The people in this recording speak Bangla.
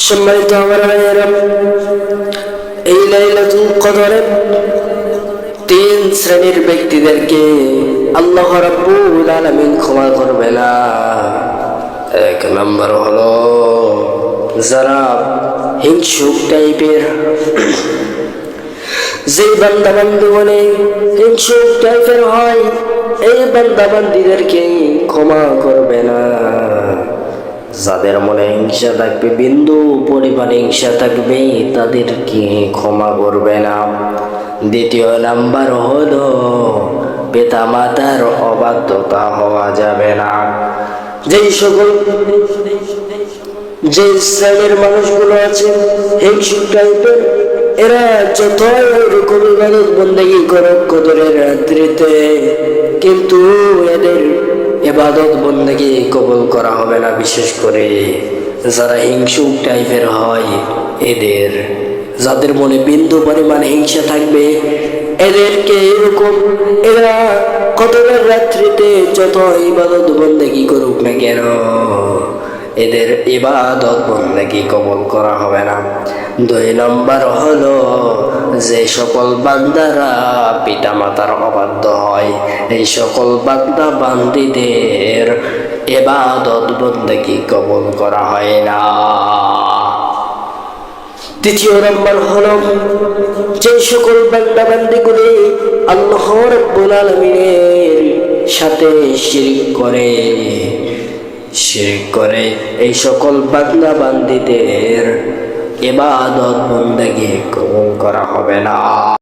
সম্মানিত আমার ভাইয়েরা, এই লাইলাতুল কদরে তিন শ্রেণীর ব্যক্তিদেরকে আল্লাহ রাব্বুল আলামিন ক্ষমা করবে না। এক নম্বর হলো যারা হিংসুক টাইপের, যেই বান্দাবান্দি বলে হিংসুক টাইপের হয়, এই বান্দাবান্দিদেরকে ক্ষমা করবে না। যাদের মনে হিংসা থাকবে, বিন্দু পরিমাণ হিংসা থাকবে, তাদেরকে ক্ষমা করবে না। দ্বিতীয় নাম্বার হলো পিতা মাতার অবাধ্যতা হওয়া যাবে না। যেই শ্রেণীর মানুষগুলো আছে হিংসুক টাইপের, এরা যতই ওইরকম ইবাদত বন্দেগী করুক কদরের রাত্রিতে, কিন্তু এদের ইবাদত বন্দেগী কবুল করা হবে না। বিশেষ করে যারা হিংসুক টাইপের হয়, যাদের মনে বিন্দু পরিমাণ হিংসা থাকবে, এদেরকে এরকম এরা কদরের রাত্রিতে যত ইবাদত বন্দেগী করুক না কেন, এদের ইবাদত বন্দেগী কবুল করা হবে না। দুই নম্বর হলো যে সকল বান্দারা পিতা মাতার অবাধ্য হয়, এই সকল বান্দা বান্দিদের ইবাদত বন্দেগী কবুল করা হয় না। তৃতীয় নম্বর হলো যে সকল বান্দা বান্দিগুলি আল্লাহ রাব্বুল আলামিনের সাথে শিরক করে, এই সকল বান্দা বান্দিদের ইবাদত বন্দেগী কবুল করা হবে না।